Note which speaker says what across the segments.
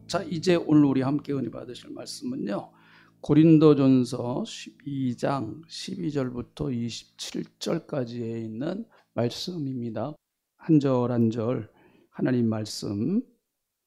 Speaker 1: 자, 이제 오늘 우리 함께 은혜 받으실 말씀은요, 고린도전서 12장 12절부터 27절까지에 있는 말씀입니다. 한 절 한 절 하나님 말씀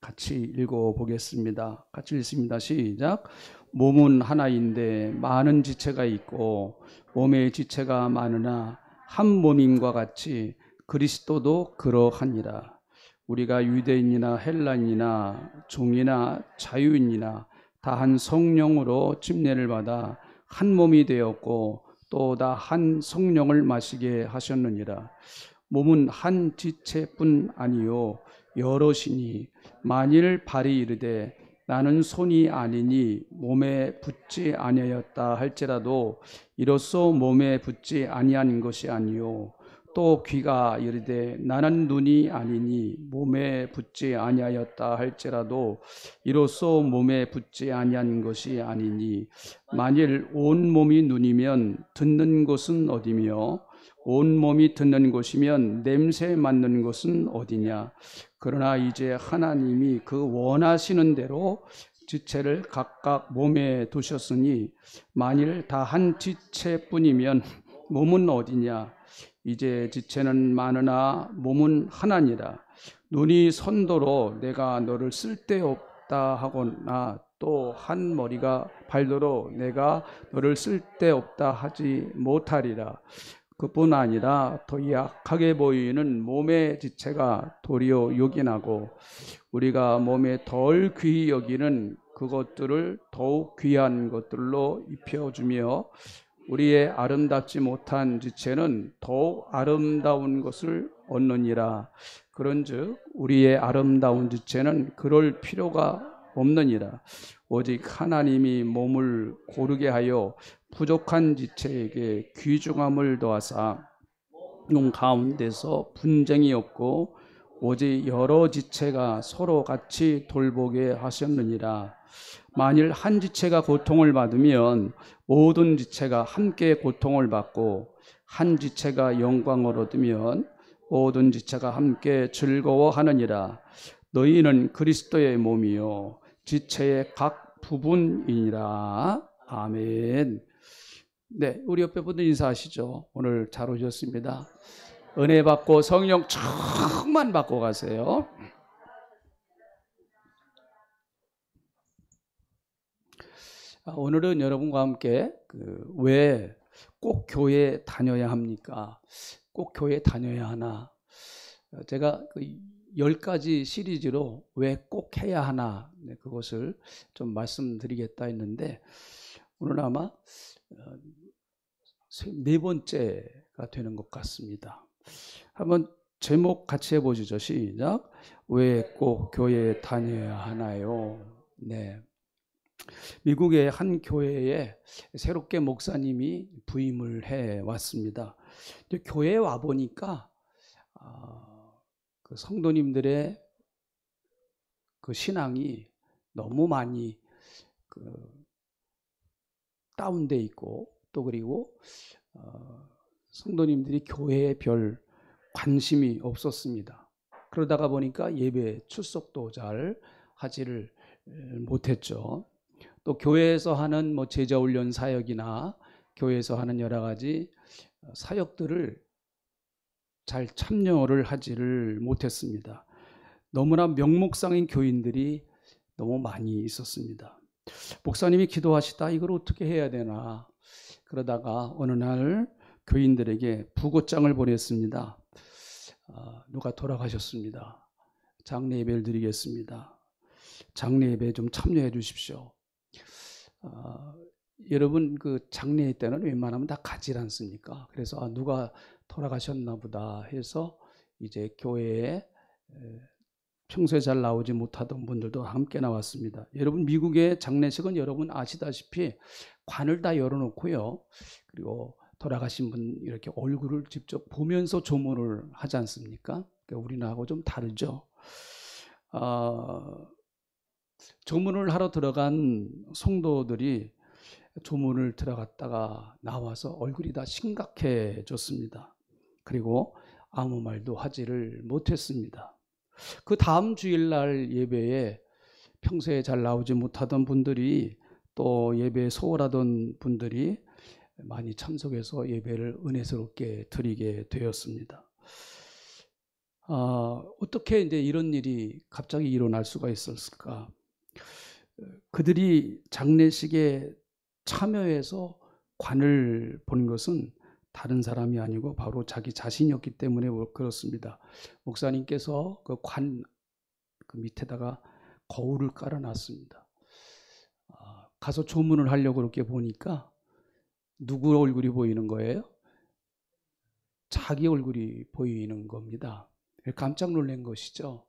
Speaker 1: 같이 읽어보겠습니다. 같이 읽습니다. 시작. 몸은 하나인데 많은 지체가 있고 몸의 지체가 많으나 한 몸임과 같이 그리스도도 그러하니라. 우리가 유대인이나 헬라인이나 종이나 자유인이나 다 한 성령으로 침례를 받아 한 몸이 되었고 또 다 한 성령을 마시게 하셨느니라. 몸은 한 지체뿐 아니요 여럿이니 만일 발이 이르되 나는 손이 아니니 몸에 붙지 아니하였다 할지라도 이로써 몸에 붙지 아니한 것이 아니요 또 귀가 이르되 나는 눈이 아니니 몸에 붙지 아니하였다 할지라도 이로써 몸에 붙지 아니한 것이 아니니 만일 온 몸이 눈이면 듣는 곳은 어디며 온 몸이 듣는 곳이면 냄새 맡는 곳은 어디냐. 그러나 이제 하나님이 그 원하시는 대로 지체를 각각 몸에 두셨으니 만일 다 한 지체뿐이면 몸은 어디냐. 이제 지체는 많으나 몸은 하나니라. 눈이 선도로 내가 너를 쓸데없다 하거나 또 한 머리가 발도로 내가 너를 쓸데없다 하지 못하리라. 그뿐 아니라 더 약하게 보이는 몸의 지체가 도리어 요긴하고 우리가 몸에 덜 귀히 여기는 그것들을 더욱 귀한 것들로 입혀주며 우리의 아름답지 못한 지체는 더욱 아름다운 것을 얻느니라. 그런즉 우리의 아름다운 지체는 그럴 필요가 없느니라. 오직 하나님이 몸을 고르게 하여 부족한 지체에게 귀중함을 더하사 몸 가운데서 분쟁이 없고 오직 여러 지체가 서로 같이 돌보게 하셨느니라. 만일 한 지체가 고통을 받으면 모든 지체가 함께 고통을 받고 한 지체가 영광을 얻으면 모든 지체가 함께 즐거워하느니라. 너희는 그리스도의 몸이요 지체의 각 부분이니라. 아멘. 네, 우리 옆에 분들 인사하시죠. 오늘 잘 오셨습니다. 은혜 받고 성령 충만 받고 가세요. 오늘은 여러분과 함께 왜 꼭 교회 다녀야 합니까? 꼭 교회 다녀야 하나? 제가 10가지 시리즈로 왜 꼭 해야 하나, 그것을 좀 말씀드리겠다 했는데 오늘 아마 4번째가 되는 것 같습니다. 한번 제목 같이 해보시죠. 시작. 왜 꼭 교회에 다녀야 하나요? 네. 미국의 한 교회에 새롭게 목사님이 부임을 해 왔습니다. 교회에 와 보니까 그 성도님들의 그 신앙이 너무 많이 다운돼 있고 또 그리고 성도님들이 교회에 별 관심이 없었습니다. 그러다가 보니까 예배 출석도 잘 하지를 못했죠. 또 교회에서 하는 제자훈련 사역이나 교회에서 하는 여러 가지 사역들을 잘 참여를 하지를 못했습니다. 너무나 명목상인 교인들이 너무 많이 있었습니다. 목사님이 기도하시다 이걸 어떻게 해야 되나 그러다가 어느 날 교인들에게 부고장을 보냈습니다. 누가 돌아가셨습니다. 장례 예배를 드리겠습니다. 장례 예배에 좀 참여해 주십시오. 여러분 그 장례 때는 웬만하면 다 가지 않습니까? 그래서 누가 돌아가셨나 보다 해서 이제 교회에 평소에 잘 나오지 못하던 분들도 함께 나왔습니다. 여러분 미국의 장례식은 여러분 아시다시피 관을 다 열어놓고요. 그리고 돌아가신 분 이렇게 얼굴을 직접 보면서 조문을 하지 않습니까? 그러니까 우리나라하고 좀 다르죠. 조문을 하러 들어간 성도들이 조문을 들어갔다가 나와서 얼굴이 다 심각해졌습니다. 그리고 아무 말도 하지를 못했습니다. 그 다음 주일날 예배에 평소에 잘 나오지 못하던 분들이 또 예배에 소홀하던 분들이 많이 참석해서 예배를 은혜스럽게 드리게 되었습니다. 어떻게 이제 이런 일이 갑자기 일어날 수가 있었을까? 그들이 장례식에 참여해서 관을 본 것은 다른 사람이 아니고 바로 자기 자신이었기 때문에 그렇습니다. 목사님께서 그 관 그 밑에다가 거울을 깔아놨습니다. 가서 조문을 하려고 그렇게 보니까 누구 얼굴이 보이는 거예요? 자기 얼굴이 보이는 겁니다. 깜짝 놀란 것이죠.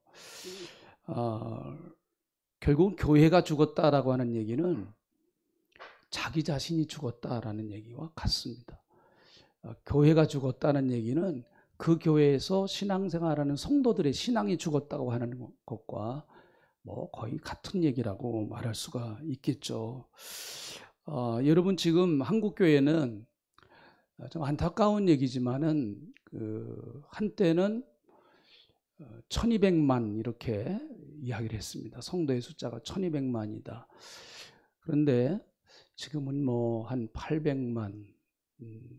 Speaker 1: 결국은 교회가 죽었다라고 하는 얘기는 자기 자신이 죽었다라는 얘기와 같습니다. 교회가 죽었다는 얘기는 그 교회에서 신앙생활하는 성도들의 신앙이 죽었다고 하는 것과 뭐 거의 같은 얘기라고 말할 수가 있겠죠. 여러분 지금 한국 교회는 좀 안타까운 얘기지만은 한때는 1200만 이렇게 이야기를 했습니다. 성도의 숫자가 1200만이다. 그런데 지금은 뭐 한 800만,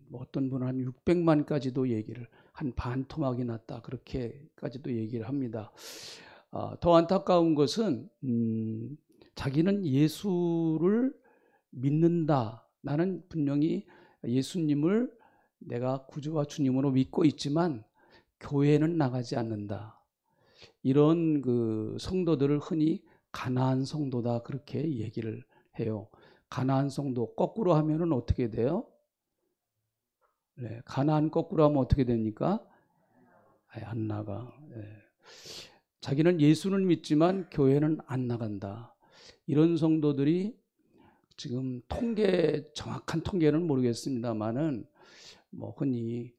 Speaker 1: 뭐 어떤 분은 한 600만까지도 얘기를, 한 반 토막이 났다 그렇게까지도 얘기를 합니다. 더 안타까운 것은 자기는 예수를 믿는다. 나는 분명히 예수님을 내가 구주와 주님으로 믿고 있지만 교회는 나가지 않는다. 이런 그 성도들을 흔히 가나안 성도다 그렇게 얘기를 해요. 가나안 성도 거꾸로 하면은 어떻게 돼요? 네, 가나안 거꾸로 하면 어떻게 됩니까? 안 나가. 네. 자기는 예수는 믿지만 교회는 안 나간다. 이런 성도들이 지금 정확한 통계는 모르겠습니다만은 뭐 흔히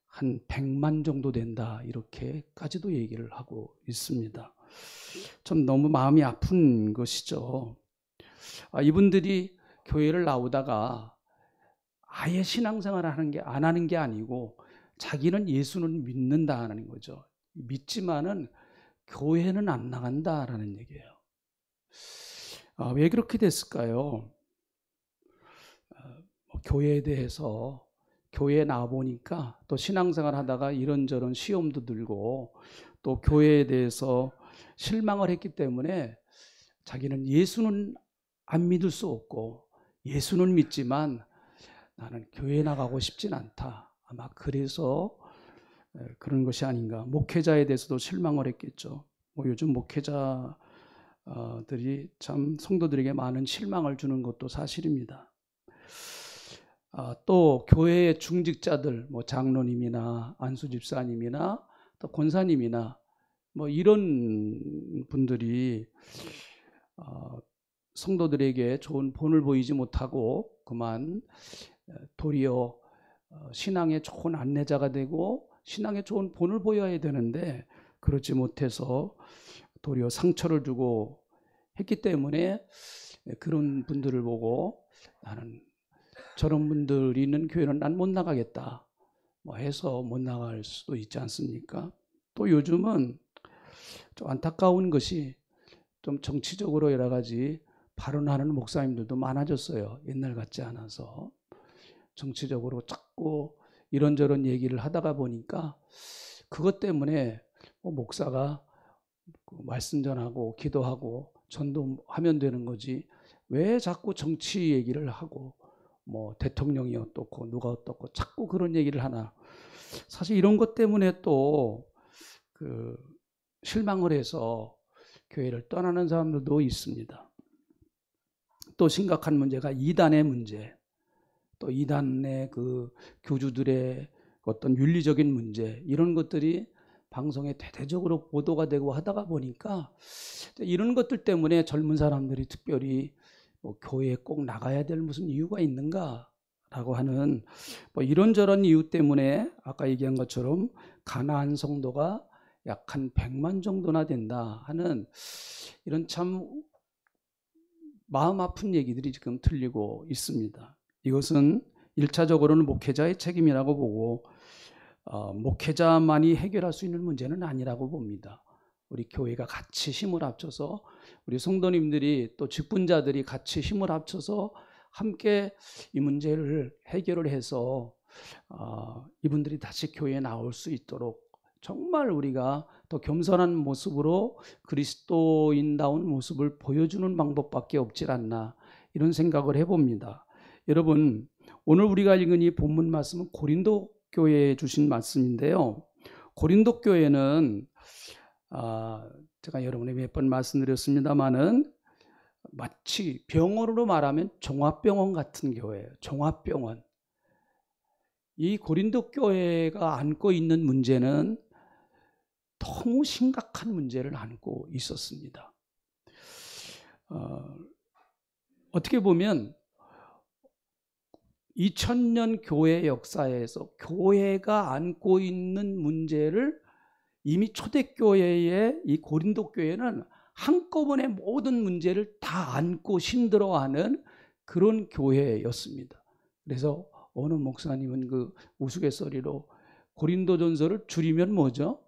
Speaker 1: 한 100만 정도 된다 이렇게까지도 얘기를 하고 있습니다. 좀 너무 마음이 아픈 것이죠. 이분들이 교회를 나오다가 아예 신앙생활을 안 하는 게 아니고 자기는 예수는 믿는다는 거죠. 믿지만은 교회는 안 나간다라는 얘기예요. 왜 그렇게 됐을까요? 교회에 대해서 교회에 나와보니까 또 신앙생활 하다가 이런저런 시험도 들고 또 교회에 대해서 실망을 했기 때문에 자기는 예수는 안 믿을 수 없고 예수는 믿지만 나는 교회에 나가고 싶진 않다. 아마 그래서 그런 것이 아닌가. 목회자에 대해서도 실망을 했겠죠. 뭐 요즘 목회자들이 참 성도들에게 많은 실망을 주는 것도 사실입니다. 또 교회의 중직자들, 뭐 장로님이나 안수집사님이나 또 권사님이나 뭐 이런 분들이 성도들에게 좋은 본을 보이지 못하고 그만 도리어 신앙의 좋은 안내자가 되고 신앙의 좋은 본을 보여야 되는데 그렇지 못해서 도리어 상처를 주고 했기 때문에 그런 분들을 보고 나는 저런 분들이 있는 교회는 난 못 나가겠다 뭐 해서 못 나갈 수도 있지 않습니까? 또 요즘은 좀 안타까운 것이 좀 정치적으로 여러 가지 발언하는 목사님들도 많아졌어요. 옛날 같지 않아서 정치적으로 자꾸 이런저런 얘기를 하다가 보니까 그것 때문에 목사가 말씀 전하고 기도하고 전도하면 되는 거지 왜 자꾸 정치 얘기를 하고 뭐 대통령이 어떻고 누가 어떻고 자꾸 그런 얘기를 하나. 사실 이런 것 때문에 또 실망을 해서 교회를 떠나는 사람들도 있습니다. 또 심각한 문제가 이단의 문제, 또 이단의 그 교주들의 어떤 윤리적인 문제, 이런 것들이 방송에 대대적으로 보도가 되고 하다가 보니까 이런 것들 때문에 젊은 사람들이 특별히 뭐 교회에 꼭 나가야 될 무슨 이유가 있는가라고 하는 뭐 이런저런 이유 때문에 아까 얘기한 것처럼 가나안 성도가 약 한 100만 정도나 된다 하는 이런 참 마음 아픈 얘기들이 지금 들리고 있습니다. 이것은 1차적으로는 목회자의 책임이라고 보고 목회자만이 해결할 수 있는 문제는 아니라고 봅니다. 우리 교회가 같이 힘을 합쳐서 우리 성도님들이 또 직분자들이 같이 힘을 합쳐서 함께 이 문제를 해결을 해서 이분들이 다시 교회에 나올 수 있도록 정말 우리가 더 겸손한 모습으로 그리스도인다운 모습을 보여주는 방법밖에 없지 않나 이런 생각을 해봅니다. 여러분, 오늘 우리가 읽은 이 본문 말씀은 고린도 교회에 주신 말씀인데요. 고린도 교회는 제가 여러분에게 몇 번 말씀드렸습니다마는 마치 병원으로 말하면 종합병원 같은 교회예요. 종합병원. 이 고린도 교회가 안고 있는 문제는 너무 심각한 문제를 안고 있었습니다. 어떻게 보면 2000년 교회 역사에서 교회가 안고 있는 문제를 이미 초대교회의 이 고린도 교회는 한꺼번에 모든 문제를 다 안고 힘들어하는 그런 교회였습니다. 그래서 어느 목사님은 그 우스갯소리로 고린도전서를 줄이면 뭐죠?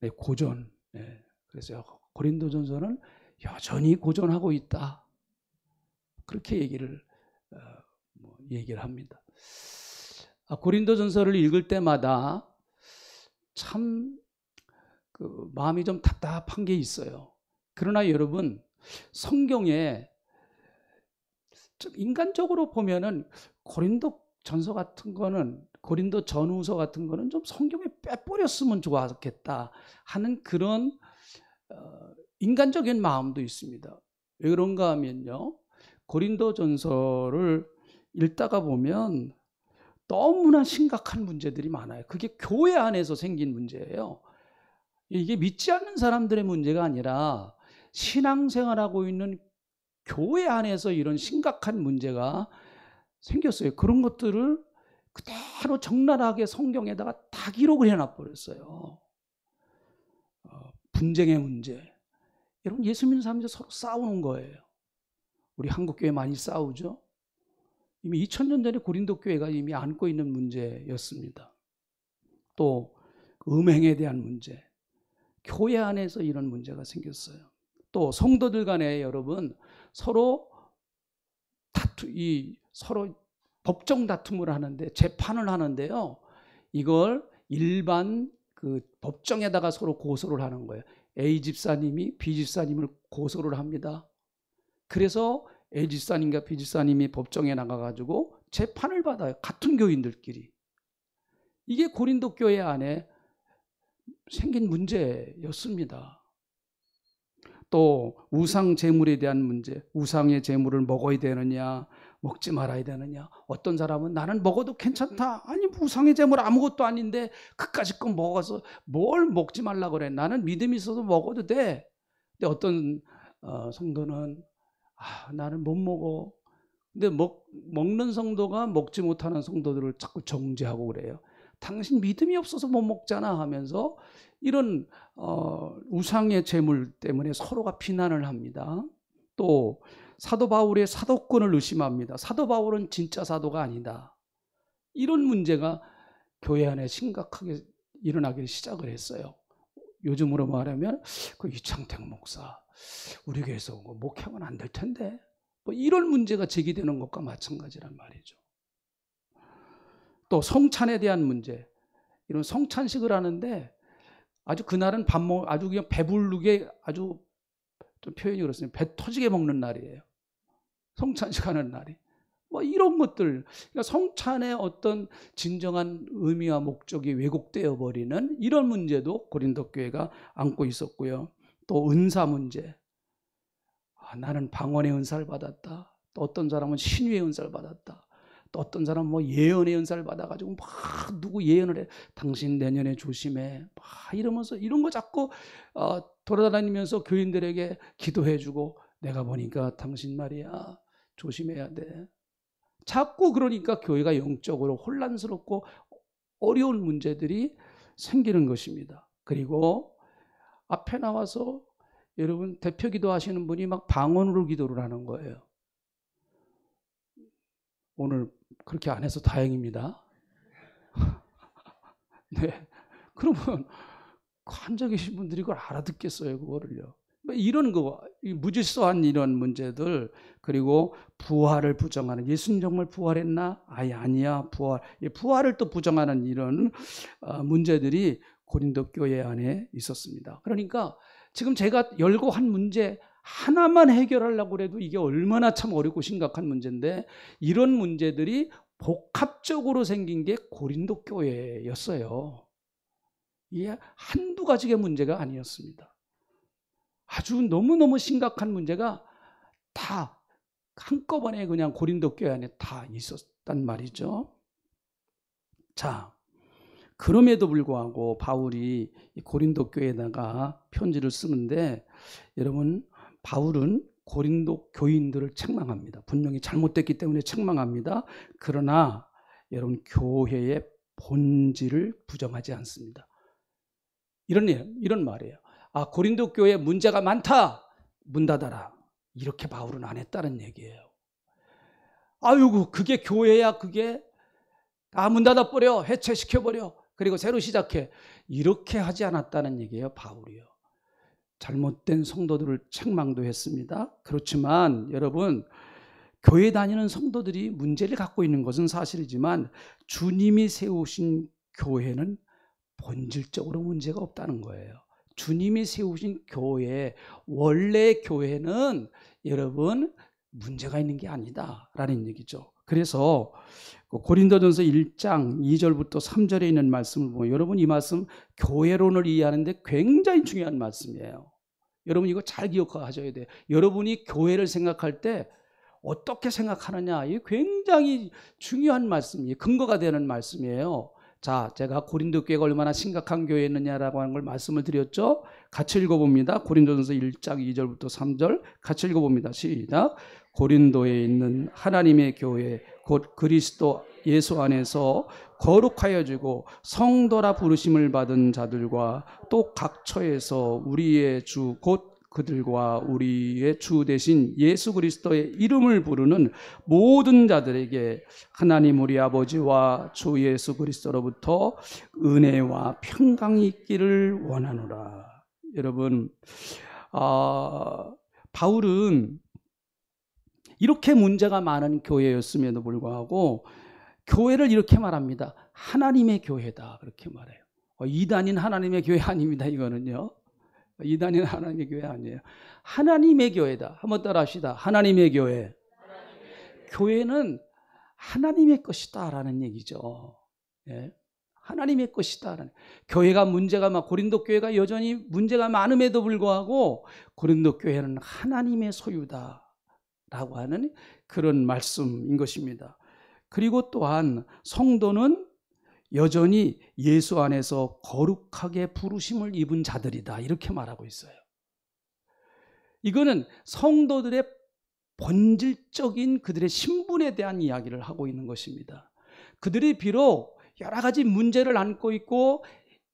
Speaker 1: 네, 고전. 네, 그래서 고린도전서는 여전히 고전하고 있다. 그렇게 얘기를 합니다. 고린도전서를 읽을 때마다 참 마음이 좀 답답한 게 있어요. 그러나 여러분, 성경에 인간적으로 보면은 고린도전서 같은 거는, 고린도 전후서 같은 거는 좀 성경에 빼버렸으면 좋았겠다 하는 그런 인간적인 마음도 있습니다. 왜 그런가 하면요, 고린도전서를 읽다가 보면 너무나 심각한 문제들이 많아요. 그게 교회 안에서 생긴 문제예요. 이게 믿지 않는 사람들의 문제가 아니라 신앙생활하고 있는 교회 안에서 이런 심각한 문제가 생겼어요. 그런 것들을 그대로 적나라하게 성경에다가 다 기록을 해놔버렸어요. 분쟁의 문제. 여러분, 예수 믿는 사람들 서로 싸우는 거예요. 우리 한국교회 많이 싸우죠. 이미 2000년 전에 고린도 교회가 이미 안고 있는 문제였습니다. 또 음행에 대한 문제, 교회 안에서 이런 문제가 생겼어요. 또 성도들 간에 여러분 서로 서로 법정 다툼을 하는데, 재판을 하는데요, 이걸 일반 그 법정에다가 서로 고소를 하는 거예요. A 집사님이 B 집사님을 고소를 합니다. 그래서 A 집사님과 B 집사님이 법정에 나가가지고 재판을 받아요. 같은 교인들끼리. 이게 고린도 교회 안에 생긴 문제였습니다. 또 우상 제물에 대한 문제, 우상의 제물을 먹어야 되느냐 먹지 말아야 되느냐. 어떤 사람은 나는 먹어도 괜찮다. 아니 우상의 제물 아무것도 아닌데 그까짓 거 먹어서 뭘 먹지 말라 그래. 나는 믿음이 있어서 먹어도 돼. 근데 어떤 성도는 나는 못 먹어. 근데 먹는 성도가 먹지 못하는 성도들을 자꾸 정죄하고 그래요. 당신 믿음이 없어서 못 먹잖아 하면서 이런 우상의 제물 때문에 서로가 비난을 합니다. 또 사도 바울의 사도권을 의심합니다. 사도 바울은 진짜 사도가 아니다. 이런 문제가 교회 안에 심각하게 일어나기 시작을 했어요. 요즘으로 말하면 그 이창택 목사 우리 교회에서 목회하면 안 될 텐데, 뭐 이런 문제가 제기되는 것과 마찬가지란 말이죠. 또 성찬에 대한 문제, 이런 성찬식을 하는데 아주 그날은 아주 그냥 배부르게, 아주 좀 표현이 그렇습니다. 배 터지게 먹는 날이에요. 성찬식 하는 날이. 뭐 이런 것들, 그러니까 성찬의 어떤 진정한 의미와 목적이 왜곡되어 버리는 이런 문제도 고린도 교회가 안고 있었고요. 또 은사 문제. 나는 방언의 은사를 받았다. 또 어떤 사람은 신유의 은사를 받았다. 또 어떤 사람은 뭐 예언의 은사를 받아가지고 막 누구 예언을 해. 당신 내년에 조심해. 막 이러면서 이런 거 자꾸 돌아다니면서 교인들에게 기도해주고, 내가 보니까 당신 말이야 조심해야 돼. 자꾸 그러니까 교회가 영적으로 혼란스럽고 어려운 문제들이 생기는 것입니다. 그리고 앞에 나와서 여러분 대표 기도하시는 분이 막 방언으로 기도를 하는 거예요. 오늘 그렇게 안 해서 다행입니다. 네. 그러면 앉아 계신 분들이 그걸 알아듣겠어요, 그거를요. 이런 거, 무질서한 이런 문제들, 그리고 부활을 부정하는, 예수님 정말 부활했나? 아니야, 부활을 또 부정하는 이런 문제들이 고린도 교회 안에 있었습니다. 그러니까 지금 제가 열고 한 문제 하나만 해결하려고 해도 이게 얼마나 참 어렵고 심각한 문제인데, 이런 문제들이 복합적으로 생긴 게 고린도 교회였어요. 이게 한두 가지의 문제가 아니었습니다. 아주 너무너무 심각한 문제가 다 한꺼번에 그냥 고린도 교회 안에 다 있었단 말이죠. 자, 그럼에도 불구하고 바울이 고린도 교회에다가 편지를 쓰는데, 여러분, 바울은 고린도 교인들을 책망합니다. 분명히 잘못됐기 때문에 책망합니다. 그러나 여러분, 교회의 본질을 부정하지 않습니다. 이런 말이에요. 고린도 교회에 문제가 많다, 문 닫아라. 이렇게 바울은 안 했다는 얘기예요. 아이고, 그게 교회야, 그게. 문 닫아버려, 해체시켜버려, 그리고 새로 시작해. 이렇게 하지 않았다는 얘기예요, 바울이요. 잘못된 성도들을 책망도 했습니다. 그렇지만 여러분, 교회 다니는 성도들이 문제를 갖고 있는 것은 사실이지만 주님이 세우신 교회는 본질적으로 문제가 없다는 거예요. 주님이 세우신 교회, 원래 교회는 여러분 문제가 있는 게 아니다라는 얘기죠. 그래서 고린도전서 1장 2절부터 3절에 있는 말씀을 보면, 여러분 이 말씀 교회론을 이해하는데 굉장히 중요한 말씀이에요. 여러분 이거 잘 기억하셔야 돼요. 여러분이 교회를 생각할 때 어떻게 생각하느냐, 이게 굉장히 중요한 말씀이에요. 근거가 되는 말씀이에요. 자, 제가 고린도 교회가 얼마나 심각한 교회였느냐라고 하는 걸 말씀을 드렸죠. 같이 읽어봅니다. 고린도전서 1장 2절부터 3절 같이 읽어봅니다. 시작. 고린도에 있는 하나님의 교회 곧 그리스도 예수 안에서 거룩하여 주고 성도라 부르심을 받은 자들과 또 각 처에서 우리의 주 곧 그들과 우리의 주 대신 예수 그리스도의 이름을 부르는 모든 자들에게 하나님 우리 아버지와 주 예수 그리스도로부터 은혜와 평강이 있기를 원하노라. 여러분, 바울은 이렇게 문제가 많은 교회였음에도 불구하고 교회를 이렇게 말합니다. 하나님의 교회다, 그렇게 말해요. 이단인 하나님의 교회 아닙니다. 이거는요, 이단인 하나님의 교회 아니에요. 하나님의 교회다. 한번 따라 합시다. 하나님의 교회. 교회는 하나님의 것이다 라는 얘기죠. 예. 하나님의 것이다. 교회가 문제가 고린도 교회가 여전히 문제가 많음에도 불구하고 고린도 교회는 하나님의 소유다 라고 하는 그런 말씀인 것입니다. 그리고 또한 성도는 여전히 예수 안에서 거룩하게 부르심을 입은 자들이다, 이렇게 말하고 있어요. 이거는 성도들의 본질적인 그들의 신분에 대한 이야기를 하고 있는 것입니다. 그들이 비록 여러 가지 문제를 안고 있고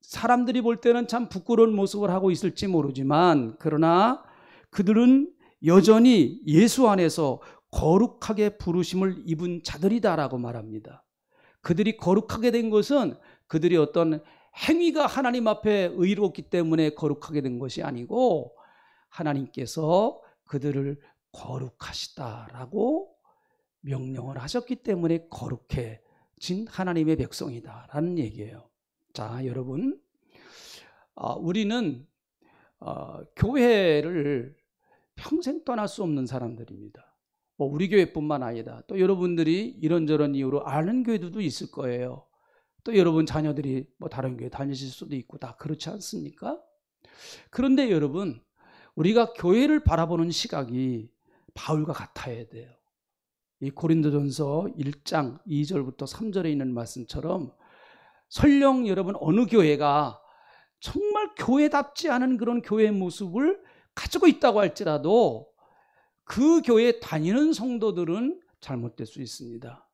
Speaker 1: 사람들이 볼 때는 참 부끄러운 모습을 하고 있을지 모르지만, 그러나 그들은 여전히 예수 안에서 거룩하게 부르심을 입은 자들이다라고 말합니다. 그들이 거룩하게 된 것은 그들이 어떤 행위가 하나님 앞에 의롭기 때문에 거룩하게 된 것이 아니고, 하나님께서 그들을 거룩하시다라고 명령을 하셨기 때문에 거룩해진 하나님의 백성이다라는 얘기예요. 자, 여러분, 우리는 교회를 평생 떠날 수 없는 사람들입니다. 우리 교회뿐만 아니라 또 여러분들이 이런저런 이유로 아는 교회들도 있을 거예요. 또 여러분 자녀들이 다른 교회 다니실 수도 있고 다 그렇지 않습니까? 그런데 여러분, 우리가 교회를 바라보는 시각이 바울과 같아야 돼요. 이 고린도전서 1장 2절부터 3절에 있는 말씀처럼 설령 여러분 어느 교회가 정말 교회답지 않은 그런 교회의 모습을 가지고 있다고 할지라도 그 교회에 다니는 성도들은 잘못될 수 있습니다.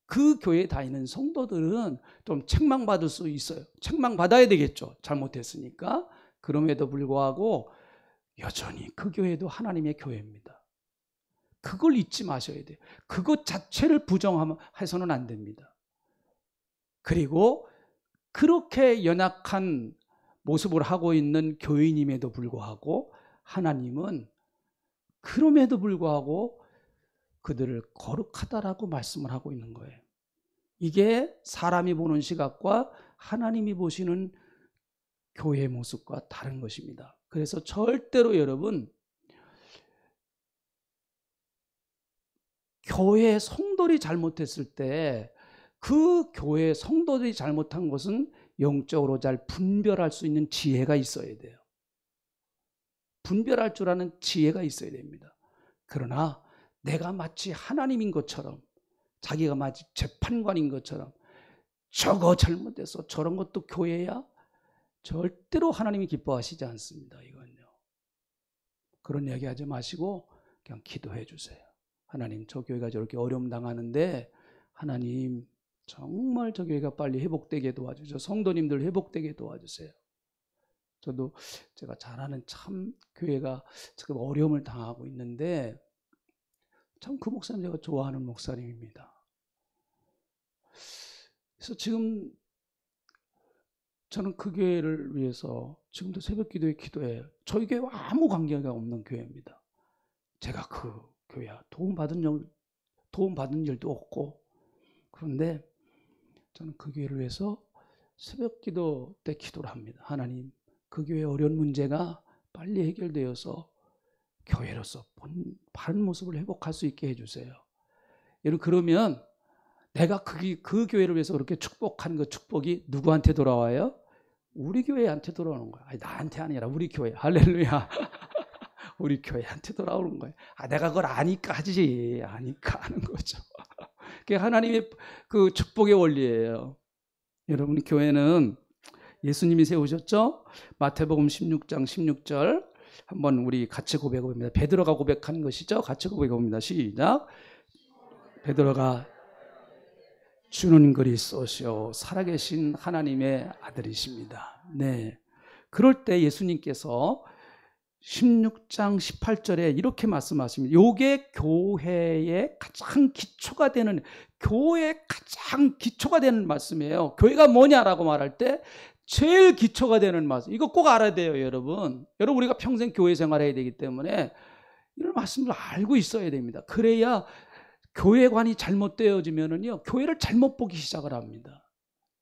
Speaker 1: 그 교회에 다니는 성도들은 좀 책망받을 수 있어요. 책망받아야 되겠죠, 잘못했으니까. 그럼에도 불구하고 여전히 그 교회도 하나님의 교회입니다. 그걸 잊지 마셔야 돼요. 그것 자체를 부정해서는 안 됩니다. 그리고 그렇게 연약한 모습을 하고 있는 교인임에도 불구하고 하나님은 그럼에도 불구하고 그들을 거룩하다라고 말씀을 하고 있는 거예요. 이게 사람이 보는 시각과 하나님이 보시는 교회의 모습과 다른 것입니다. 그래서 절대로 여러분, 교회 성도들이 잘못했을 때 그 교회 성도들이 잘못한 것은 영적으로 잘 분별할 수 있는 지혜가 있어야 돼요. 분별할 줄 아는 지혜가 있어야 됩니다. 그러나 내가 마치 하나님인 것처럼, 자기가 마치 재판관인 것처럼 저거 잘못해서 저런 것도 교회야? 절대로 하나님이 기뻐하시지 않습니다. 이건요. 그런 이야기 하지 마시고 그냥 기도해 주세요. 하나님, 저 교회가 저렇게 어려움 당하는데 하나님 정말 저 교회가 빨리 회복되게 도와주세요. 성도님들 회복되게 도와주세요. 저도 제가 잘 아는 참 교회가 지금 어려움을 당하고 있는데 참 그 목사님 제가 좋아하는 목사님입니다. 그래서 지금 저는 그 교회를 위해서 지금도 새벽 기도에 기도해요. 저희 교회와 아무 관계가 없는 교회입니다. 제가 그 교회야 도움받은 일도 없고, 그런데 저는 그 교회를 위해서 새벽 기도 때 기도를 합니다. 하나님, 그 교회의 어려운 문제가 빨리 해결되어서 교회로서 바른 모습을 회복할 수 있게 해주세요. 여러분, 그러면 내가 그 교회를 위해서 그렇게 축복한 그 축복이 누구한테 돌아와요? 우리 교회한테 돌아오는 거야. 아니, 나한테 아니라 우리 교회. 할렐루야. 우리 교회한테 돌아오는 거예요. 내가 그걸 아니까 하지. 아니까 하는 거죠. 그게 하나님의 그 축복의 원리예요. 여러분, 교회는 예수님이 세우셨죠? 마태복음 16장 16절 한번 우리 같이 고백해봅니다. 베드로가 고백한 것이죠. 같이 고백해봅니다. 시작. 베드로가 주는 그리스도시요 살아계신 하나님의 아들이십니다. 네. 그럴 때 예수님께서 16장 18절에 이렇게 말씀하십니다. 요게 교회의 가장 기초가 되는, 교회의 가장 기초가 되는 말씀이에요. 교회가 뭐냐라고 말할 때 제일 기초가 되는 말씀. 이거 꼭 알아야 돼요, 여러분. 여러분, 우리가 평생 교회 생활해야 되기 때문에 이런 말씀을 알고 있어야 됩니다. 그래야 교회관이 잘못되어지면은요, 교회를 잘못 보기 시작을 합니다.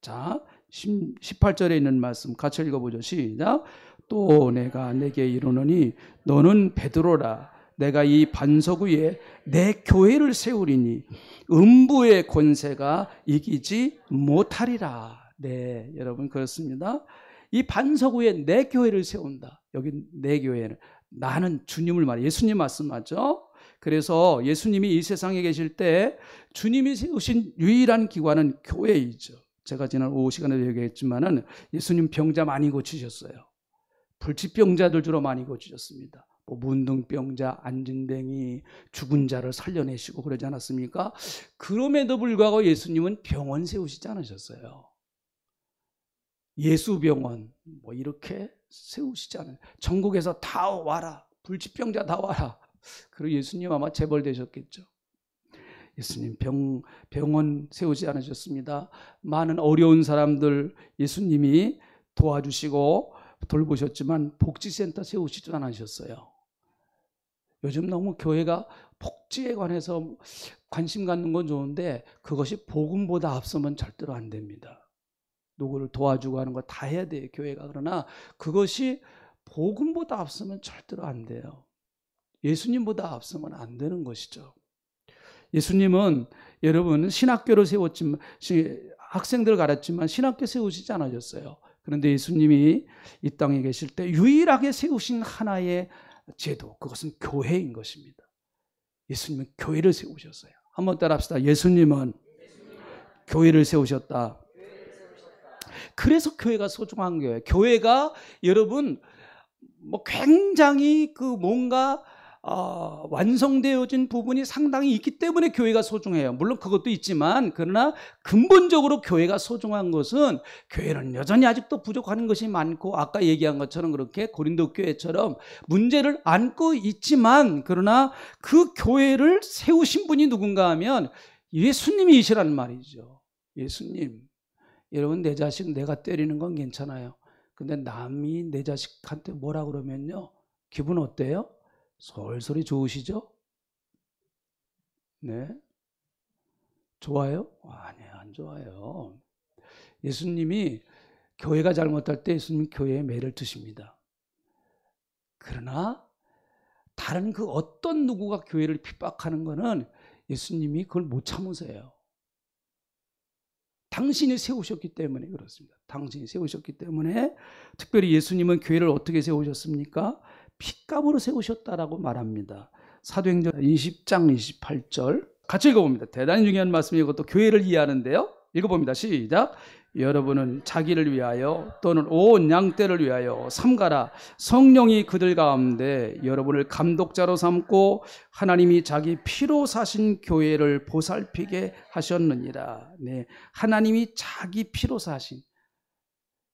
Speaker 1: 자, 18절에 있는 말씀 같이 읽어보죠. 시작. 또 내가 내게 이르노니 너는 베드로라. 내가 이 반석 위에 내 교회를 세우리니 음부의 권세가 이기지 못하리라. 네, 여러분, 그렇습니다. 이 반석 위에 내 교회를 세운다. 여기 내 교회는 나는 주님을 말해, 예수님 말씀하죠. 그래서 예수님이 이 세상에 계실 때 주님이 세우신 유일한 기관은 교회이죠. 제가 지난 오후 시간에도 얘기했지만은 예수님 병자 많이 고치셨어요. 불치병자들 주로 많이 고치셨습니다. 문둥병자, 안진뱅이, 죽은 자를 살려내시고 그러지 않았습니까? 그럼에도 불구하고 예수님은 병원 세우시지 않으셨어요. 예수병원 이렇게 세우시지 않아요. 전국에서 다 와라, 불치병자 다 와라. 그리고 예수님 아마 재벌되셨겠죠. 예수님 병원 세우지 않으셨습니다. 많은 어려운 사람들 예수님이 도와주시고 돌보셨지만 복지센터 세우시지 않으셨어요. 요즘 너무 교회가 복지에 관해서 관심 갖는 건 좋은데 그것이 복음보다 앞서면 절대로 안 됩니다. 누구를 도와주고 하는 거 다 해야 돼요, 교회가. 그러나 그것이 복음보다 앞서면 절대로 안 돼요. 예수님보다 앞서면 안 되는 것이죠. 예수님은 여러분 신학교를 세웠지만, 학생들 가르쳤지만 신학교 세우시지 않으셨어요. 그런데 예수님이 이 땅에 계실 때 유일하게 세우신 하나의 제도, 그것은 교회인 것입니다. 예수님은 교회를 세우셨어요. 한번 따라합시다. 예수님은 교회를 세우셨다. 그래서 교회가 소중한 거예요. 교회가 여러분 굉장히 뭔가 완성되어진 부분이 상당히 있기 때문에 교회가 소중해요. 물론 그것도 있지만, 그러나 근본적으로 교회가 소중한 것은, 교회는 여전히 아직도 부족한 것이 많고 아까 얘기한 것처럼 그렇게 고린도 교회처럼 문제를 안고 있지만, 그러나 그 교회를 세우신 분이 누군가 하면 예수님이시란 말이죠. 예수님. 여러분, 내 자식 내가 때리는 건 괜찮아요. 근데 남이 내 자식한테 뭐라 그러면요, 기분 어때요? 솔솔이 좋으시죠? 네. 좋아요? 아니에요, 안 좋아요. 예수님이 교회가 잘못할 때 예수님 교회에 매를 드십니다. 그러나 다른 그 어떤 누구가 교회를 핍박하는 거는 예수님이 그걸 못 참으세요. 당신이 세우셨기 때문에 그렇습니다. 당신이 세우셨기 때문에. 특별히 예수님은 교회를 어떻게 세우셨습니까? 핏값으로 세우셨다라고 말합니다. 사도행전 20장 28절 같이 읽어봅니다. 대단히 중요한 말씀이고 이것도 교회를 이해하는데요. 읽어봅니다. 시작. 여러분은 자기를 위하여 또는 온 양떼를 위하여 삼가라. 성령이 그들 가운데 여러분을 감독자로 삼고 하나님이 자기 피로 사신 교회를 보살피게 하셨느니라. 네, 하나님이 자기 피로 사신,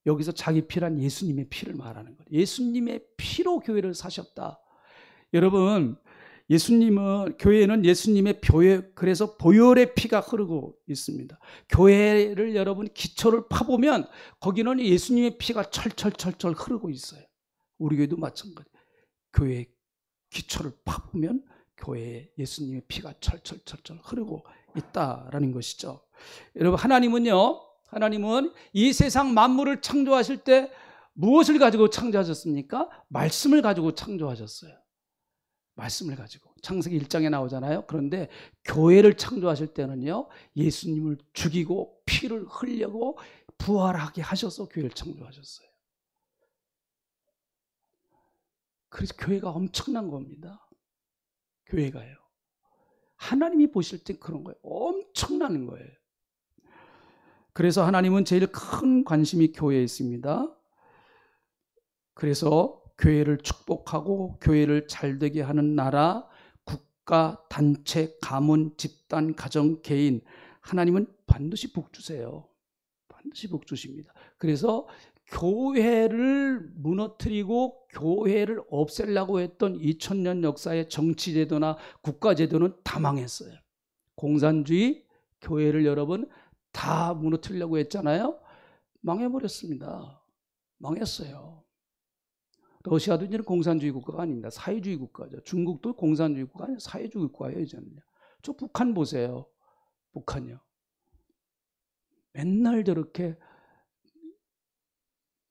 Speaker 1: 여기서 자기 피란 예수님의 피를 말하는 거예요. 예수님의 피로 교회를 사셨다. 여러분, 교회는 예수님의 그래서 보혈의 피가 흐르고 있습니다. 교회를 여러분 기초를 파보면 거기는 예수님의 피가 철철철철 흐르고 있어요. 우리 교회도 마찬가지. 교회 기초를 파보면 교회에 예수님의 피가 철철철철 흐르고 있다라는 것이죠. 여러분, 하나님은 이 세상 만물을 창조하실 때 무엇을 가지고 창조하셨습니까? 말씀을 가지고 창조하셨어요. 말씀을 가지고. 창세기 1장에 나오잖아요. 그런데 교회를 창조하실 때는요, 예수님을 죽이고 피를 흘려고 부활하게 하셔서 교회를 창조하셨어요. 그래서 교회가 엄청난 겁니다. 교회가요. 하나님이 보실 땐 그런 거예요. 엄청난 거예요. 그래서 하나님은 제일 큰 관심이 교회에 있습니다. 그래서 교회를 축복하고 교회를 잘되게 하는 나라, 국가, 단체, 가문, 집단, 가정, 개인, 하나님은 반드시 복 주세요. 반드시 복 주십니다. 그래서 교회를 무너뜨리고 교회를 없애려고 했던 2000년 역사의 정치제도나 국가제도는 다 망했어요. 공산주의, 교회를 여러분 다 무너뜨리려고 했잖아요. 망해버렸습니다. 망했어요. 러시아도 이제는 공산주의 국가가 아닙니다. 사회주의 국가죠. 중국도 공산주의 국가가 아니라 사회주의 국가예요, 이제는요. 저 북한 보세요. 북한요. 맨날 저렇게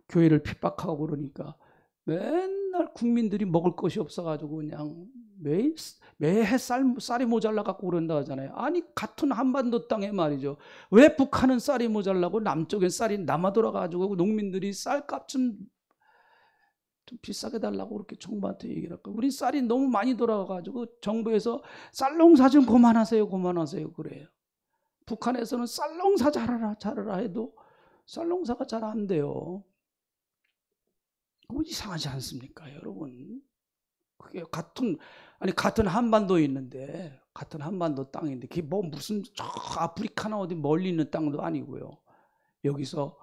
Speaker 1: 교회를 핍박하고 그러니까 맨날 국민들이 먹을 것이 없어가지고 그냥 매해 쌀이 모자라 갖고 그런다 하잖아요. 아니, 같은 한반도 땅에 말이죠. 왜 북한은 쌀이 모자라고 남쪽엔 쌀이 남아돌아가지고 농민들이 쌀값 좀 비싸게 달라고 그렇게 정부한테 얘기를 할까? 우리 쌀이 너무 많이 돌아가가지고 정부에서 쌀 농사 좀 그만하세요 그래요. 북한에서는 쌀 농사 잘하라 해도 쌀 농사가 잘 안 돼요. 그거 이상하지 않습니까, 여러분? 그게 같은 한반도에 있는데, 같은 한반도 땅인데 그게 뭐 무슨 저 아프리카나 어디 멀리 있는 땅도 아니고요. 여기서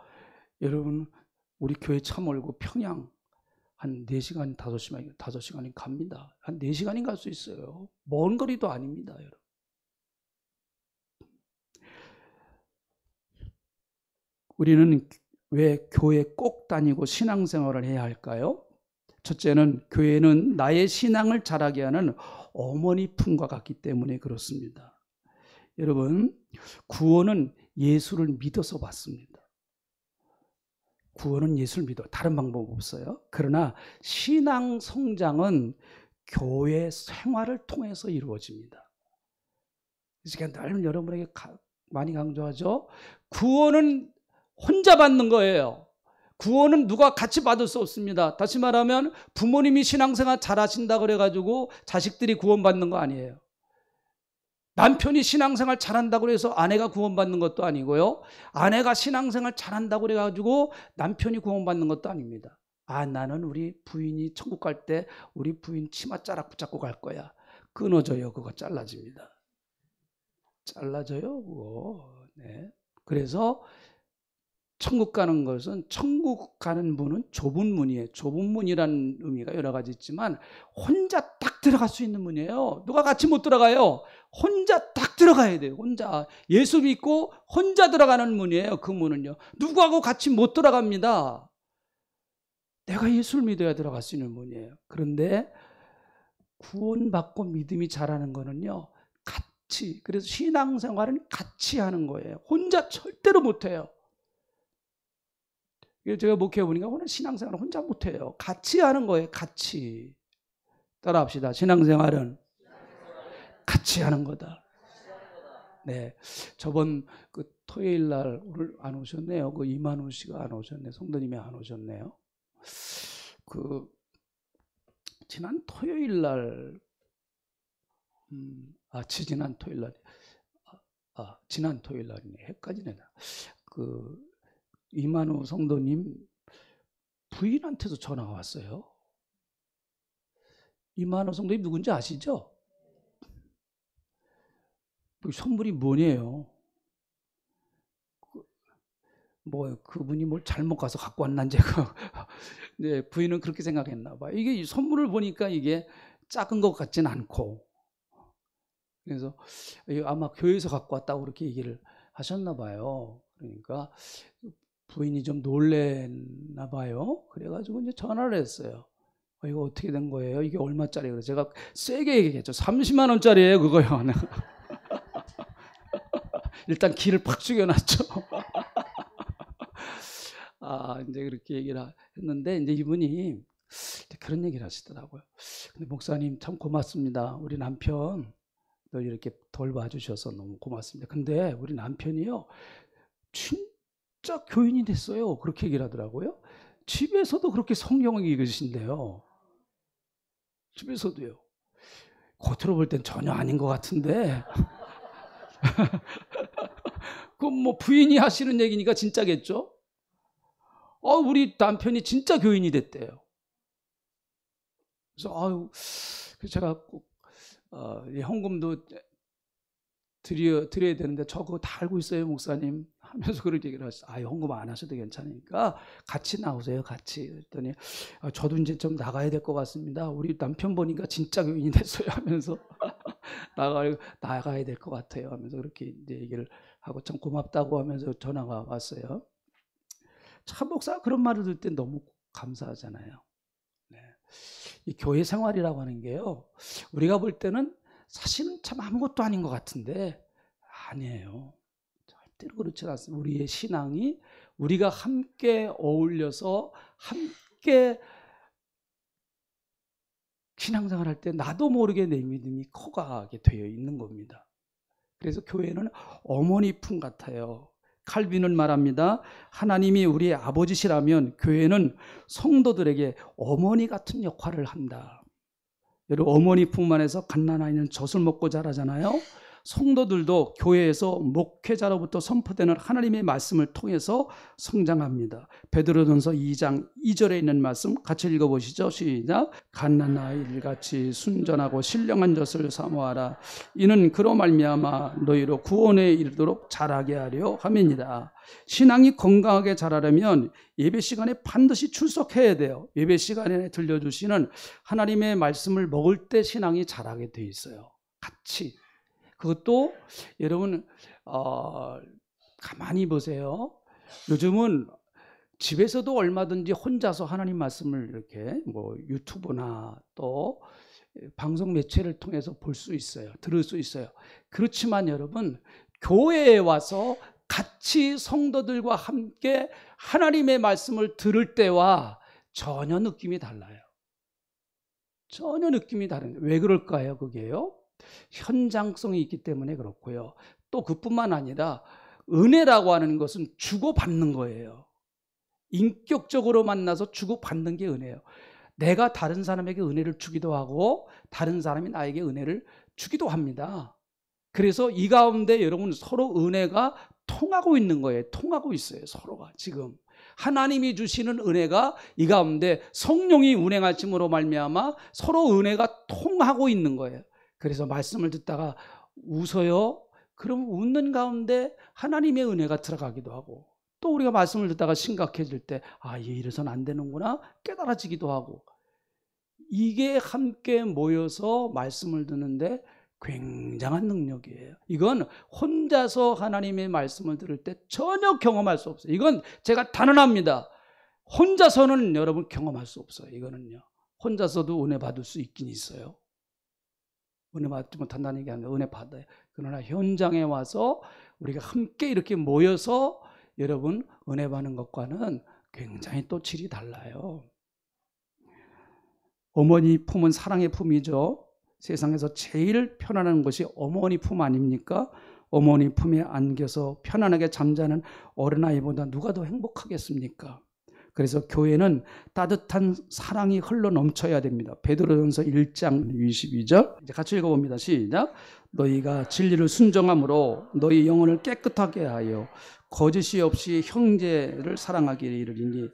Speaker 1: 여러분 우리 교회 차 몰고 평양 한 4시간, 5시간이 갑니다. 한 4시간이 갈 수 있어요. 먼 거리도 아닙니다, 여러분. 우리는 왜 교회 꼭 다니고 신앙생활을 해야 할까요? 첫째는 교회는 나의 신앙을 자라게 하는 어머니 품과 같기 때문에 그렇습니다. 여러분, 구원은 예수를 믿어서 받습니다. 구원은 예수를 믿어. 다른 방법 없어요. 그러나 신앙 성장은 교회 생활을 통해서 이루어집니다. 이 시간 늘 여러분에게 많이 강조하죠. 구원은 혼자 받는 거예요. 구원은 누가 같이 받을 수 없습니다. 다시 말하면 부모님이 신앙생활 잘하신다 그래가지고 자식들이 구원받는 거 아니에요. 남편이 신앙생활 잘한다고 해서 아내가 구원받는 것도 아니고요. 아내가 신앙생활 잘한다고 그래가지고 남편이 구원받는 것도 아닙니다. 나는 우리 부인이 천국 갈 때 우리 부인 치마 자락 붙잡고 갈 거야. 끊어져요. 그거 잘라집니다. 잘라져요, 그거. 네. 그래서 천국 가는 것은, 천국 가는 문은 좁은 문이에요. 좁은 문이라는 의미가 여러 가지 있지만 혼자 딱 들어갈 수 있는 문이에요. 누가 같이 못 들어가요. 혼자 딱 들어가야 돼요. 혼자. 예수 믿고 혼자 들어가는 문이에요. 그 문은요. 누구하고 같이 못 들어갑니다. 내가 예수를 믿어야 들어갈 수 있는 문이에요. 그런데 구원받고 믿음이 자라는 거는요, 같이, 그래서 신앙생활은 같이 하는 거예요. 혼자 절대로 못해요. 제가 목회해 보니까 오늘 신앙생활은 혼자 못해요. 같이 하는 거예요. 같이. 따라합시다. 신앙생활은 같이 하는 거다. 네, 저번 그 토요일 날 오늘 안 오셨네요. 그 이만우 씨가 안 오셨네. 성도님이 안 오셨네요. 그 지난 토요일 날, 지난 토요일 날, 지난 토요일 날이네. 헷갈리네. 그 이만우 성도님 부인한테도 전화가 왔어요. 이만우 성도님 누군지 아시죠? 선물이 뭐냐요? 그분이 뭘 잘못 가서 갖고 왔나 제가. 네, 부인은 그렇게 생각했나 봐. 이게 선물을 보니까 이게 작은 것 같진 않고, 그래서 아마 교회에서 갖고 왔다고 그렇게 얘기를 하셨나 봐요. 그러니까 부인이 좀 놀랬나 봐요. 그래가지고 이제 전화를 했어요. 이거 어떻게 된 거예요? 이게 얼마짜리예요? 그래서 제가 세게 얘기했죠. 30만 원짜리예요, 그거요. 일단 기를 팍 죽여놨죠. 이제 그렇게 얘기를 했는데, 이제 이분이 그런 얘기를 하시더라고요. 근데 목사님 참 고맙습니다. 우리 남편 늘 이렇게 돌봐주셔서 너무 고맙습니다. 근데 우리 남편이요, 진짜 교인이 됐어요. 그렇게 얘기를 하더라고요. 집에서도 그렇게 성경을 읽으신대요. 집에서도요. 겉으로 볼 땐 전혀 아닌 것 같은데. 그럼 뭐 부인이 하시는 얘기니까 진짜겠죠? 우리 남편이 진짜 교인이 됐대요. 그래서 제가 꼭 헌금도 드려야 되는데 저 그거 다 알고 있어요, 목사님 하면서 그런 얘기를 하셨어요. 헌금 안 하셔도 괜찮으니까 같이 나오세요, 같이. 그랬더니 저도 이제 좀 나가야 될 것 같습니다. 우리 남편 보니까 진짜 교인이 됐어요 하면서 나가야 될 것 같아요 하면서 그렇게 이제 얘기를 하고 참 고맙다고 하면서 전화가 왔어요. 참 목사가 그런 말을 들을 때 너무 감사하잖아요. 네. 이 교회 생활이라고 하는 게요, 우리가 볼 때는 사실은 참 아무것도 아닌 것 같은데 아니에요. 절대로 그렇지 않습니다. 우리의 신앙이 우리가 함께 어울려서 함께 신앙생활할 때 나도 모르게 내 믿음이 커가게 되어 있는 겁니다. 그래서 교회는 어머니 품 같아요. 칼빈은 말합니다. 하나님이 우리의 아버지시라면 교회는 성도들에게 어머니 같은 역할을 한다. 여러분, 어머니 품 안에서 갓난아이는 젖을 먹고 자라잖아요. 성도들도 교회에서 목회자로부터 선포되는 하나님의 말씀을 통해서 성장합니다. 베드로전서 2장 2절에 있는 말씀 같이 읽어보시죠. 시작. 갓난아이를 같이 순전하고 신령한 젖을 사모하라. 이는 그로 말미암아 너희로 구원에 이르도록 자라게 하려 함이니라. 신앙이 건강하게 자라려면 예배 시간에 반드시 출석해야 돼요. 예배 시간에 들려주시는 하나님의 말씀을 먹을 때 신앙이 자라게 돼 있어요. 같이. 그것도 여러분 가만히 보세요. 요즘은 집에서도 얼마든지 혼자서 하나님 말씀을 이렇게 유튜브나 또 방송 매체를 통해서 볼 수 있어요. 들을 수 있어요. 그렇지만 여러분, 교회에 와서 같이 성도들과 함께 하나님의 말씀을 들을 때와 전혀 느낌이 달라요. 전혀 느낌이 다른. 왜 그럴까요? 그게요, 현장성이 있기 때문에 그렇고요. 또 그뿐만 아니라 은혜라고 하는 것은 주고받는 거예요. 인격적으로 만나서 주고받는 게 은혜예요. 내가 다른 사람에게 은혜를 주기도 하고 다른 사람이 나에게 은혜를 주기도 합니다. 그래서 이 가운데 여러분 서로 은혜가 통하고 있는 거예요. 통하고 있어요. 서로가 지금. 하나님이 주시는 은혜가 이 가운데 성령이 운행하심으로 말미암아 서로 은혜가 통하고 있는 거예요. 그래서 말씀을 듣다가 웃어요. 그럼 웃는 가운데 하나님의 은혜가 들어가기도 하고, 또 우리가 말씀을 듣다가 심각해질 때 이래서는 안 되는구나 깨달아지기도 하고, 이게 함께 모여서 말씀을 듣는데 굉장한 능력이에요. 이건 혼자서 하나님의 말씀을 들을 때 전혀 경험할 수 없어요. 이건 제가 단언합니다. 혼자서는 여러분 경험할 수 없어요. 이거는요. 혼자서도 은혜 받을 수 있긴 있어요. 은혜 받지 못한다는 얘기 아니라 은혜 받아요. 그러나 현장에 와서 우리가 함께 이렇게 모여서 여러분 은혜 받는 것과는 굉장히 또 질이 달라요. 어머니 품은 사랑의 품이죠. 세상에서 제일 편안한 것이 어머니 품 아닙니까? 어머니 품에 안겨서 편안하게 잠자는 어린아이보다 누가 더 행복하겠습니까? 그래서 교회는 따뜻한 사랑이 흘러 넘쳐야 됩니다. 베드로전서 1장 22절 이제 같이 읽어봅니다. 시작. 너희가 진리를 순종함으로 너희 영혼을 깨끗하게 하여 거짓이 없이 형제를 사랑하기를 이르리니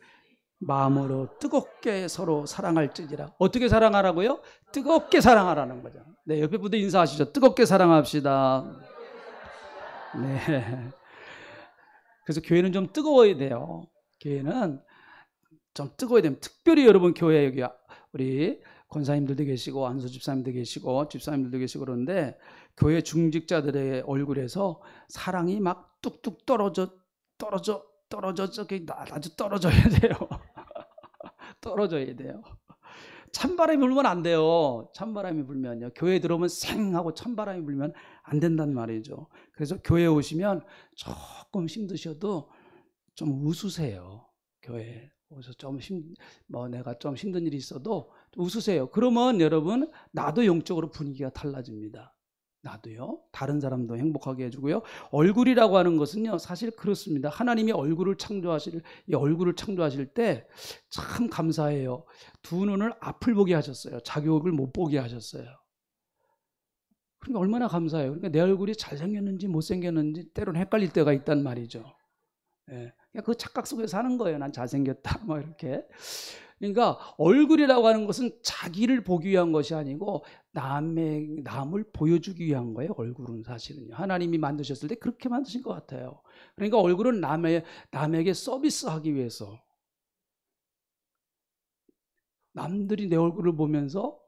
Speaker 1: 마음으로 뜨겁게 서로 사랑할지니라. 어떻게 사랑하라고요? 뜨겁게 사랑하라는 거죠. 네, 옆에 분들 인사하시죠. 뜨겁게 사랑합시다. 네. 그래서 교회는 좀 뜨거워야 돼요. 교회는 좀 뜨거워야 됩니다. 특별히 여러분 교회 여기 우리 권사님들도 계시고 안수 집사님도 계시고 집사님들도 계시고 그런데 교회 중직자들의 얼굴에서 사랑이 막 뚝뚝 떨어져 저기 아주 떨어져야 돼요. 떨어져야 돼요. 찬바람이 불면 안 돼요. 찬바람이 불면요. 교회에 들어오면 쌩하고 찬바람이 불면 안 된단 말이죠. 그래서 교회에 오시면 조금 힘드셔도 좀 웃으세요. 교회에 오셔서 내가 좀 힘든 일이 있어도 웃으세요. 그러면 여러분 나도 영적으로 분위기가 달라집니다. 나도요. 다른 사람도 행복하게 해주고요. 얼굴이라고 하는 것은요. 사실 그렇습니다. 하나님이 얼굴을 창조하실 때 참 감사해요. 두 눈을 앞을 보게 하셨어요. 자기 얼굴 못 보게 하셨어요. 그러니까 얼마나 감사해요. 그러니까 내 얼굴이 잘생겼는지 못생겼는지 때로는 헷갈릴 때가 있단 말이죠. 예. 그 착각 속에 사는 거예요. 난 잘생겼다. 뭐 이렇게. 그러니까 얼굴이라고 하는 것은 자기를 보기 위한 것이 아니고 남을 보여주기 위한 거예요. 얼굴은 사실은요. 하나님이 만드셨을 때 그렇게 만드신 것 같아요. 그러니까 얼굴은 남에게 서비스하기 위해서 남들이 내 얼굴을 보면서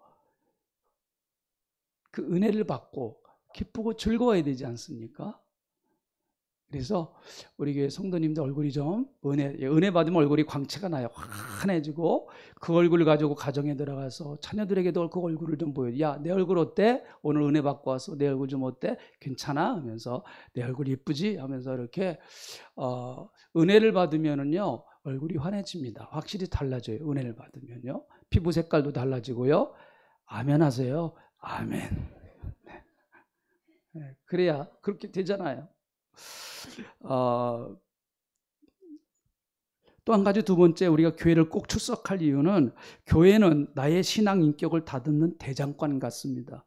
Speaker 1: 그 은혜를 받고 기쁘고 즐거워야 되지 않습니까? 그래서 우리 교회 성도님들 얼굴이 좀 은혜 받으면 얼굴이 광채가 나요. 환해지고 그 얼굴을 가지고 가정에 들어가서 자녀들에게도 그 얼굴을 좀 보여. 야, 내 얼굴 어때? 오늘 은혜 받고 와서 내 얼굴 좀 어때? 괜찮아? 하면서 내 얼굴 이쁘지? 하면서 이렇게 은혜를 받으면은요 얼굴이 환해집니다. 확실히 달라져요. 은혜를 받으면요 피부 색깔도 달라지고요. 아멘 하세요. 아멘. 네. 그래야 그렇게 되잖아요. 또 한 가지 두 번째 우리가 교회를 꼭 출석할 이유는 교회는 나의 신앙 인격을 다듬는 대장간 같습니다.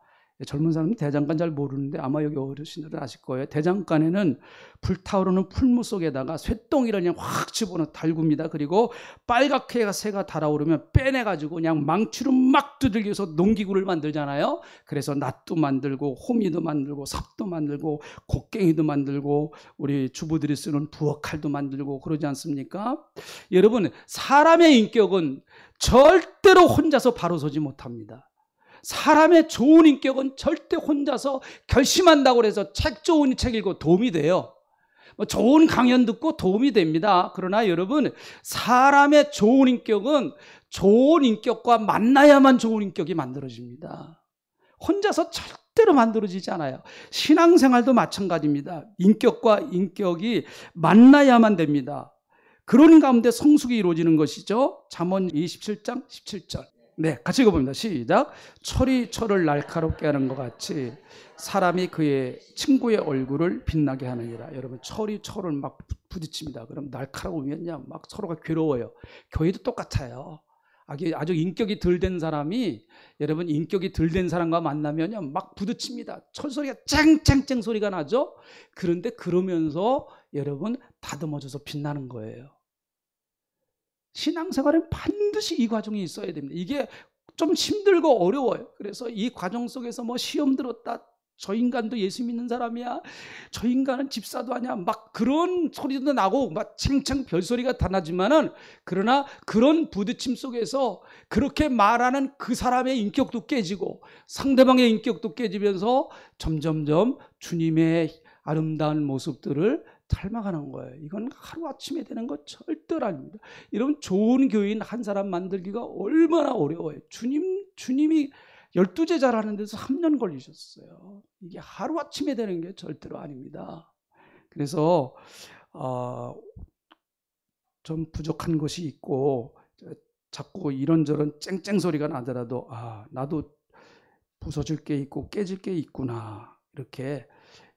Speaker 1: 젊은 사람은 대장간 잘 모르는데 아마 여기 어르신들은 아실 거예요. 대장간에는 불타오르는 풀무 속에다가 쇳덩이를 그냥 확 집어넣어 달굽니다. 그리고 빨갛게 새가 달아오르면 빼내가지고 그냥 망치로 막 두들겨서 농기구를 만들잖아요. 그래서 낫도 만들고 호미도 만들고 삽도 만들고 곡괭이도 만들고 우리 주부들이 쓰는 부엌칼도 만들고 그러지 않습니까? 여러분 사람의 인격은 절대로 혼자서 바로 서지 못합니다. 사람의 좋은 인격은 절대 혼자서 결심한다고 해서 좋은 책 읽고 도움이 돼요. 좋은 강연 듣고 도움이 됩니다. 그러나 여러분 사람의 좋은 인격은 좋은 인격과 만나야만 좋은 인격이 만들어집니다. 혼자서 절대로 만들어지지 않아요. 신앙생활도 마찬가지입니다. 인격과 인격이 만나야만 됩니다. 그런 가운데 성숙이 이루어지는 것이죠. 잠언 27장 17절. 네, 같이 읽어봅니다. 시작. 철이 철을 날카롭게 하는 것 같이 사람이 그의 친구의 얼굴을 빛나게 하느니라. 여러분 철이 철을 막 부딪힙니다. 그럼 날카로우면요 막 서로가 괴로워요. 교회도 똑같아요. 아주 인격이 덜 된 사람이 여러분 인격이 덜 된 사람과 만나면요 막 부딪힙니다. 철소리가 쨍쨍쨍 소리가 나죠. 그런데 그러면서 여러분 다듬어져서 빛나는 거예요. 신앙생활은 반드시 이 과정이 있어야 됩니다. 이게 좀 힘들고 어려워요. 그래서 이 과정 속에서 뭐 시험 들었다. 저 인간도 예수 믿는 사람이야. 저 인간은 집사도 아니야. 막 그런 소리도 나고 막 챙챙 별소리가 다 나지만은 그러나 그런 부딪힘 속에서 그렇게 말하는 그 사람의 인격도 깨지고 상대방의 인격도 깨지면서 점점점 주님의 아름다운 모습들을 닮아가는 거예요. 이건 하루아침에 되는 거 절대로 아닙니다. 이런 좋은 교인 한 사람 만들기가 얼마나 어려워요. 주님이 12제자를 하는 데서 3년 걸리셨어요. 이게 하루아침에 되는 게 절대로 아닙니다. 그래서 좀 부족한 것이 있고 자꾸 이런저런 쨍쨍 소리가 나더라도 나도 부서질 게 있고 깨질 게 있구나, 이렇게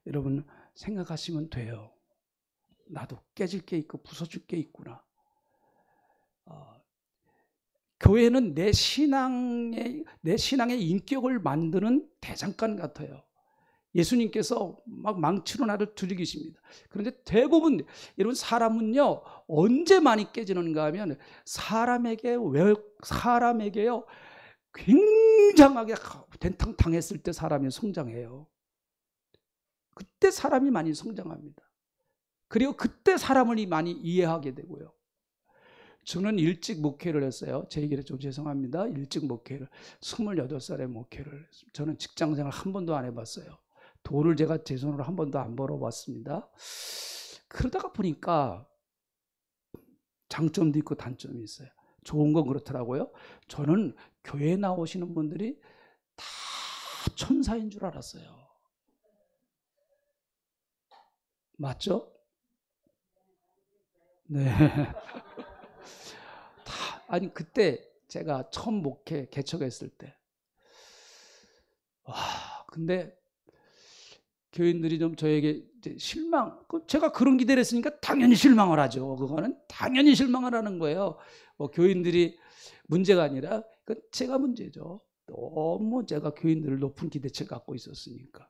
Speaker 1: 여러분 생각하시면 돼요. 나도 깨질 게 있고 부서질 게 있구나. 교회는 내 신앙의 인격을 만드는 대장간 같아요. 예수님께서 막 망치로 나를 두들기십니다. 그런데 대부분 여러분 사람은요 언제 많이 깨지는가 하면 사람에게요 굉장하게 된탕 당했을 때 사람이 성장해요. 그때 사람이 많이 성장합니다. 그리고 그때 사람을 많이 이해하게 되고요. 저는 일찍 목회를 했어요. 제 얘기를 좀 죄송합니다. 일찍 목회를 28살에 목회를 했습니다. 저는 직장생활 한 번도 안 해봤어요. 돈을 제가 제 손으로 한 번도 안 벌어봤습니다. 그러다가 보니까 장점도 있고 단점이 있어요. 좋은 건 그렇더라고요. 저는 교회 나오시는 분들이 다 천사인 줄 알았어요. 맞죠? 네. 아니 그때 제가 처음 목회 개척했을 때 근데 교인들이 좀 저에게 이제 제가 그런 기대를 했으니까 당연히 실망을 하죠. 그거는 당연히 실망을 하는 거예요. 교인들이 문제가 아니라 그건 제가 문제죠. 너무 제가 교인들을 높은 기대치를 갖고 있었으니까.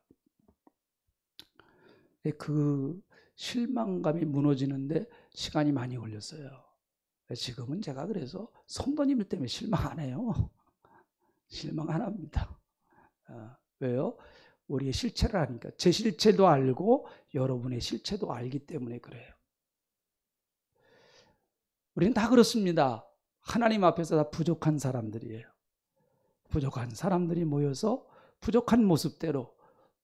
Speaker 1: 그 실망감이 무너지는데 시간이 많이 걸렸어요. 지금은 제가 그래서 성도님들 때문에 실망 안 해요. 실망 안 합니다. 왜요? 우리의 실체를 아니까. 제 실체도 알고 여러분의 실체도 알기 때문에 그래요. 우리는 다 그렇습니다. 하나님 앞에서 다 부족한 사람들이에요. 부족한 사람들이 모여서 부족한 모습대로,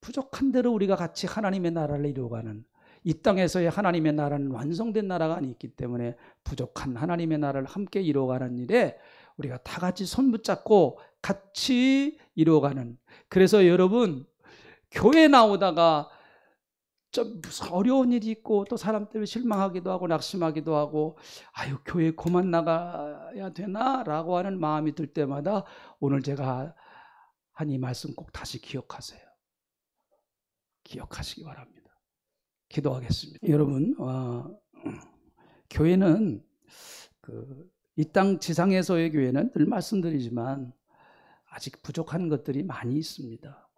Speaker 1: 부족한 대로 우리가 같이 하나님의 나라를 이루어가는, 이 땅에서의 하나님의 나라는 완성된 나라가 아니기 때문에 부족한 하나님의 나라를 함께 이루어가는 일에 우리가 다 같이 손 붙잡고 같이 이루어가는. 그래서 여러분 교회 나오다가 좀 어려운 일이 있고 또 사람 때문에 실망하기도 하고 낙심하기도 하고 교회 그만 나가야 되나 라고 하는 마음이 들 때마다 오늘 제가 한 이 말씀 꼭 다시 기억하세요. 기억하시기 바랍니다. 기도하겠습니다. 여러분 교회는 이 땅 지상에서의 교회는 늘 말씀드리지만 아직 부족한 것들이 많이 있습니다.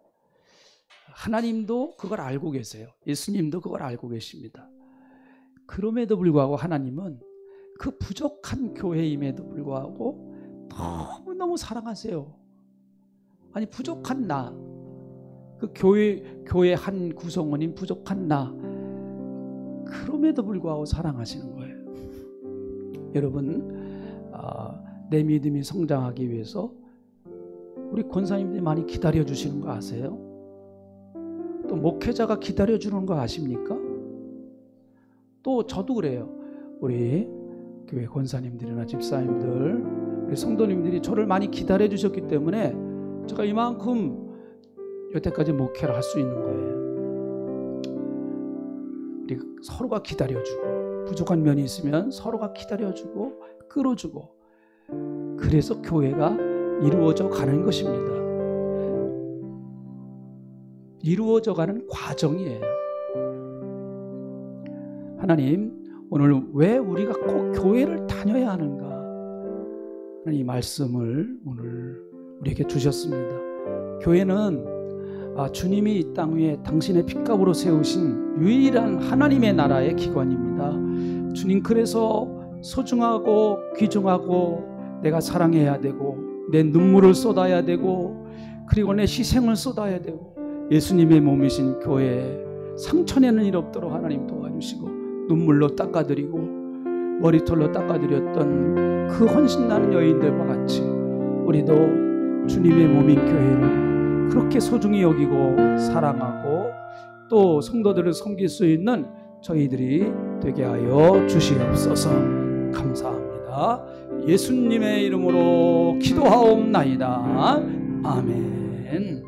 Speaker 1: 하나님도 그걸 알고 계세요. 예수님도 그걸 알고 계십니다. 그럼에도 불구하고 하나님은 그 부족한 교회임에도 불구하고 너무너무 사랑하세요. 아니 부족한 나, 그 교회 한 구성원인 부족한 나, 그럼에도 불구하고 사랑하시는 거예요. 여러분 내 믿음이 성장하기 위해서 우리 권사님들이 많이 기다려주시는 거 아세요? 또 목회자가 기다려주는 거 아십니까? 또 저도 그래요. 우리 교회 권사님들이나 집사님들, 우리 성도님들이 저를 많이 기다려주셨기 때문에 제가 이만큼 여태까지 목회를 할 수 있는 거예요. 우리 서로가 기다려주고, 부족한 면이 있으면 서로가 기다려주고 끌어주고, 그래서 교회가 이루어져 가는 것입니다. 이루어져 가는 과정이에요. 하나님, 오늘 왜 우리가 꼭 교회를 다녀야 하는가? 이 말씀을 오늘 우리에게 주셨습니다. 교회는 주님이 이 땅 위에 당신의 핏값으로 세우신 유일한 하나님의 나라의 기관입니다. 주님, 그래서 소중하고 귀중하고 내가 사랑해야 되고 내 눈물을 쏟아야 되고 그리고 내 희생을 쏟아야 되고 예수님의 몸이신 교회에 상처내는 일 없도록 하나님 도와주시고 눈물로 닦아드리고 머리털로 닦아드렸던 그 헌신나는 여인들과 같이 우리도 주님의 몸인 교회를 그렇게 소중히 여기고 사랑하고 또 성도들을 섬길 수 있는 저희들이 되게 하여 주시옵소서. 감사합니다. 예수님의 이름으로 기도하옵나이다. 아멘.